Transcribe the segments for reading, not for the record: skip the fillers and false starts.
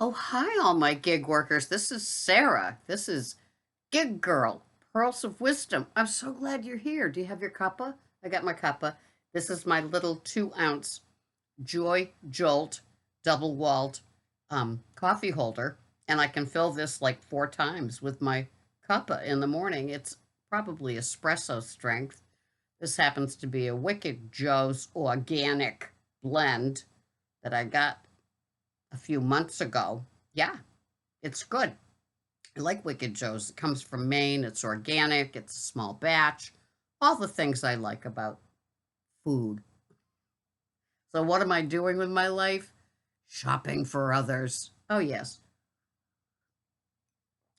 Oh, hi, all my gig workers. This is Sarah. This is Gig Girl, Pearls of Wisdom. I'm so glad you're here. Do you have your cuppa? I got my cuppa. This is my little 2 ounce Joy Jolt double walled coffee holder, and I can fill this like 4 times with my cuppa in the morning. It's probably espresso strength. This happens to be a Wicked Joe's organic blend that I got a few months ago. Yeah, it's good. I like Wicked Joe's. It comes from Maine. It's organic. It's a small batch. All the things I like about food. So, what am I doing with my life? Shopping for others. Oh, yes.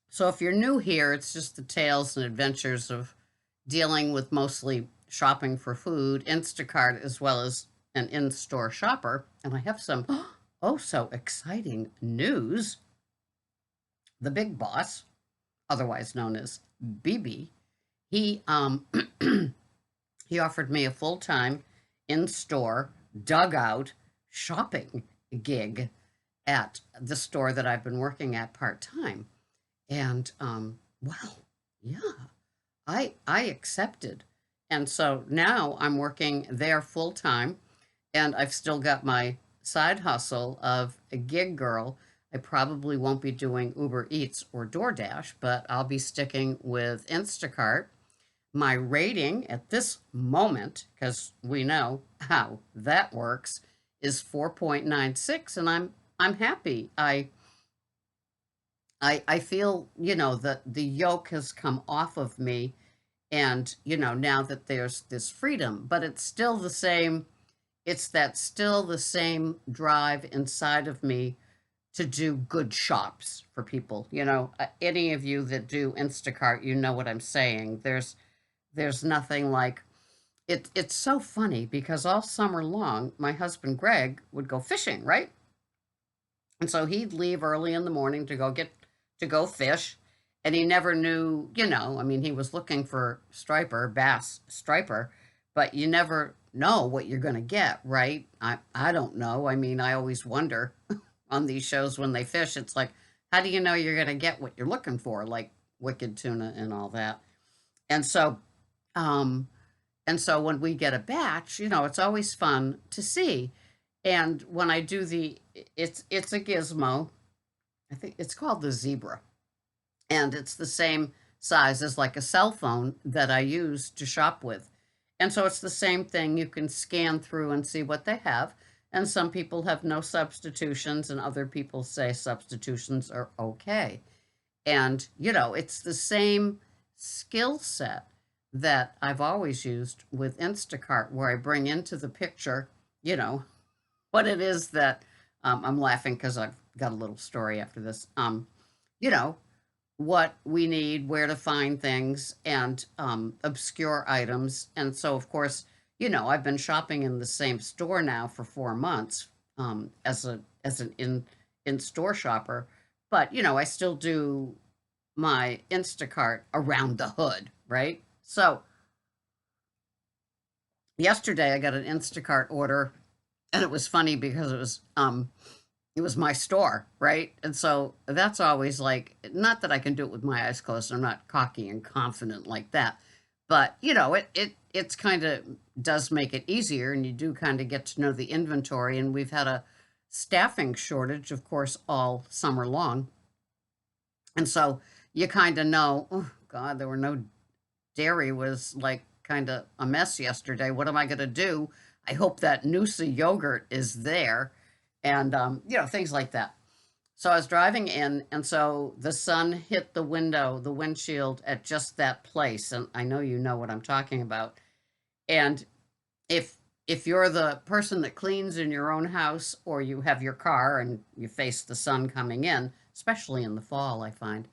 So, if you're new here, it's just the tales and adventures of dealing with mostly shopping for food, Instacart, as well as an in store shopper. And I have some oh so exciting news. The big boss, otherwise known as BB, he he offered me a full-time in-store dugout shopping gig at the store that I've been working at part-time. And well, yeah, I accepted. And so now I'm working there full-time, and I've still got my side hustle of a gig girl. I probably won't be doing Uber Eats or DoorDash, but I'll be sticking with Instacart. My rating at this moment, because we know how that works, is 4.96, and I'm happy. I feel, that the yoke has come off of me, and now that there's this freedom, but it's still the same. It's that still the same drive inside of me to do good shops for people. Any of you that do Instacart, you know what I'm saying. There's nothing like it. It's so funny because all summer long, my husband Greg would go fishing, right? And so he'd leave early in the morning to go fish, and he never knew, I mean, he was looking for striper, bass striper, but you never know what you're going to get, right? I don't know. I mean, I always wonder on these shows when they fish, it's like, how do you know you're going to get what you're looking for, like wicked tuna and all that? And so, um, and so when we get a batch, it's always fun to see. And when I do it's a gizmo. I think it's called the Zebra, and it's the same size as like a cell phone that I use to shop with. And so it's the same thing. You can scan through and see what they have. And some people have no substitutions, and other people say substitutions are okay. And, it's the same skill set that I've always used with Instacart, where I bring into the picture, you know, what it is that I'm laughing because I've got a little story after this. You know, what we need, where to find things, and obscure items. And so, of course, I've been shopping in the same store now for 4 months as an in store shopper. But I still do my Instacart around the hood, right? So yesterday I got an Instacart order, and it was funny because it was my store, right? And so that's always like, not that I can do it with my eyes closed. I'm not cocky and confident like that, but it's kind of does make it easier, and you do kind of get to know the inventory. And we've had a staffing shortage, of course, all summer long, and so you kind of know. Oh God, there were no dairy was like kind of a mess yesterday. What am I going to do? I hope that Noosa yogurt is there, and things like that. So I was driving in, and so the sun hit the windshield at just that place, and I know you know what I'm talking about. And if if you're the person that cleans in your own house, or you have your car and you face the sun coming in, especially in the fall, I find,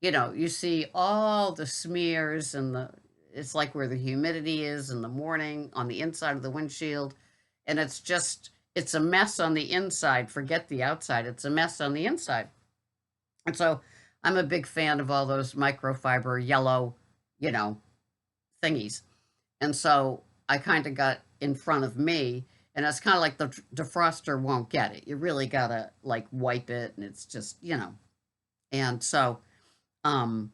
you see all the smears, and it's like where the humidity is in the morning on the inside of the windshield, and it's a mess on the inside. Forget the outside. It's a mess on the inside. And so I'm a big fan of all those microfiber yellow, you know, thingies. And so I kind of got in front of me, And it's kind of like the defroster won't get it. You really gotta like wipe it, and it's just, and so um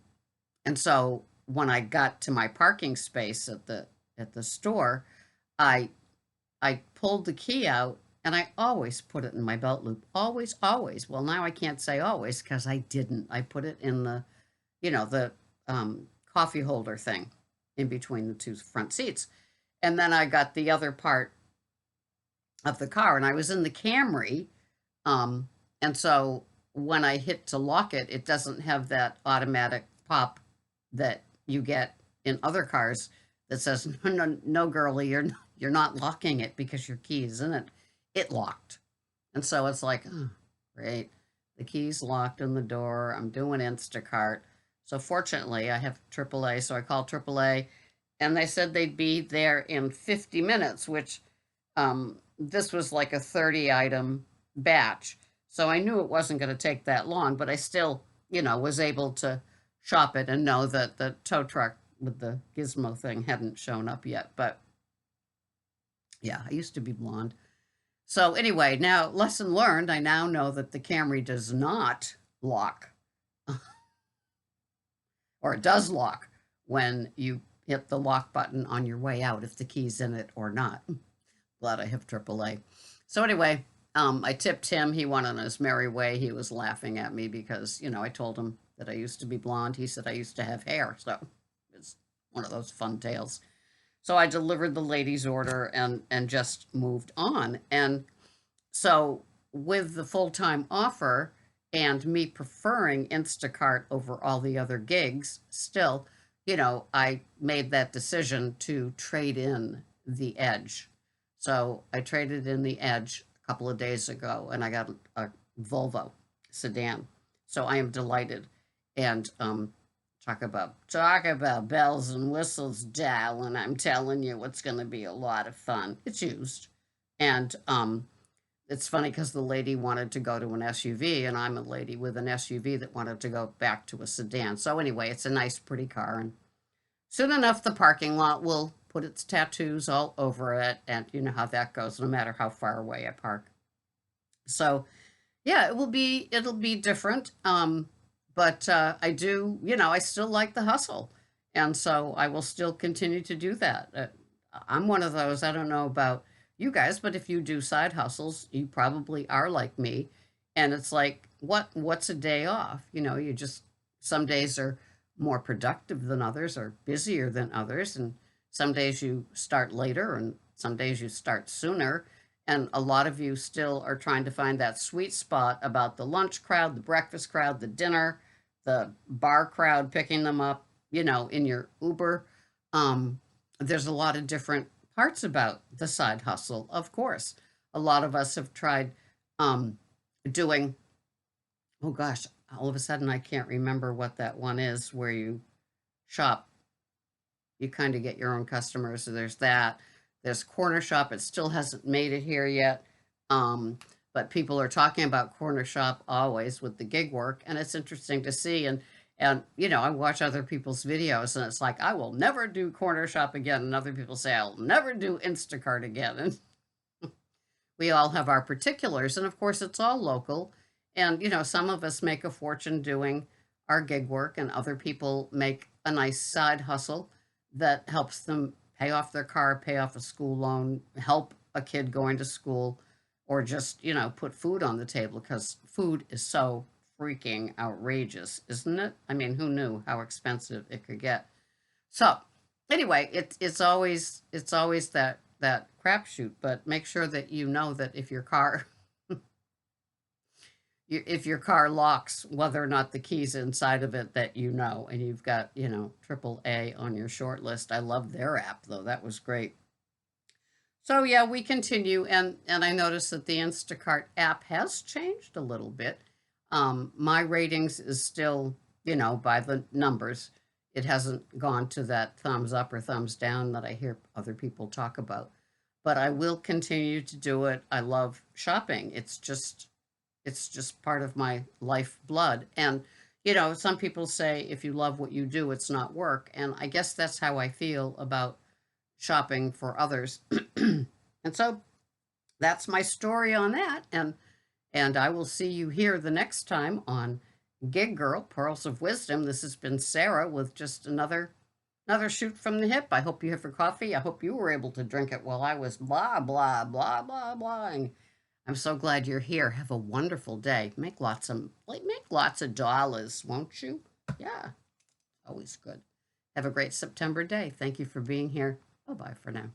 and so when I got to my parking space at the store, I I pulled the key out and I always put it in my belt loop. Always, always. Well, now I can't say always because I didn't. I put it in the coffee holder thing in between the two front seats. And then I got the other part of the car, and I was in the Camry. Um, and so when I hit to lock it, it doesn't have that automatic pop that you get in other cars that says, no, no, no, girlie, you're not locking it because your key is in it. It locked. And so it's like, oh, great. The key's locked in the door. I'm doing Instacart. So fortunately, I have AAA. So I called AAA, and they said they'd be there in 50 minutes, which this was like a 30 item batch. So I knew it wasn't going to take that long, but I still, was able to shop it and know that the tow truck with the gizmo thing hadn't shown up yet. But yeah, I used to be blonde. So anyway, now lesson learned, I now know that the Camry does not lock, or it does lock when you hit the lock button on your way out, if the key's in it or not. Glad I have AAA. So anyway, I tipped him. He went on his merry way. He was laughing at me because, I told him that I used to be blonde. He said I used to have hair. So it's one of those fun tales. So I delivered the lady's order and just moved on. And so with the full-time offer and me preferring Instacart over all the other gigs, still, I made that decision to trade in the Edge. So I traded in the Edge a couple of days ago, and I got a Volvo sedan. So I am delighted. And talk about bells and whistles, darling. I'm telling you, it's going to be a lot of fun. It's used, and it's funny because the lady wanted to go to an SUV, and I'm a lady with an SUV that wanted to go back to a sedan. So anyway, it's a nice, pretty car, and soon enough, the parking lot will put its tattoos all over it, and you know how that goes, no matter how far away I park. So, yeah, it'll be different. But I do, I still like the hustle, and so I will still continue to do that. I'm one of those. I don't know about you guys, but if you do side hustles, you probably are like me, and it's like, what's a day off? You just some days are more productive than others, or busier than others, and some days you start later, and some days you start sooner. And a lot of you still are trying to find that sweet spot about the lunch crowd, the breakfast crowd, the dinner, the bar crowd picking them up, in your Uber. There's a lot of different parts about the side hustle, of course. A lot of us have tried doing, oh gosh, all of a sudden I can't remember what that one is where you shop. You kind of get your own customers. So there's that. There's Corner Shop. It still hasn't made it here yet. But people are talking about Corner Shop always with the gig work, and it's interesting to see. And I watch other people's videos, and it's like, I will never do Corner Shop again. And other people say, I'll never do Instacart again. And we all have our particulars. And of course, it's all local. And, some of us make a fortune doing our gig work, and other people make a nice side hustle that helps them pay off their car, pay off a school loan, help a kid going to school, or just, put food on the table, because food is so freaking outrageous, isn't it? I mean, who knew how expensive it could get? So anyway, it's always that crapshoot, but make sure that you know that if your car if your car locks, whether or not the key's inside of it, that and you've got, AAA on your short list. I love their app, though. That was great. So, yeah, we continue, and I noticed that the Instacart app has changed a little bit. My ratings is still, by the numbers. It hasn't gone to that thumbs up or thumbs down that I hear other people talk about. But I will continue to do it. I love shopping. It's just part of my lifeblood. And, some people say if you love what you do, it's not work. And I guess that's how I feel about shopping for others. And so that's my story on that. And I will see you here the next time on Gig Girl Pearls of Wisdom. This has been Sarah with just another shoot from the hip. I hope you have your coffee. I hope you were able to drink it while I was blah blah blah blah blahing. I'm so glad you're here. Have a wonderful day. Make lots of dollars, won't you? Yeah, always good. Have a great September day. Thank you for being here. Bye bye for now.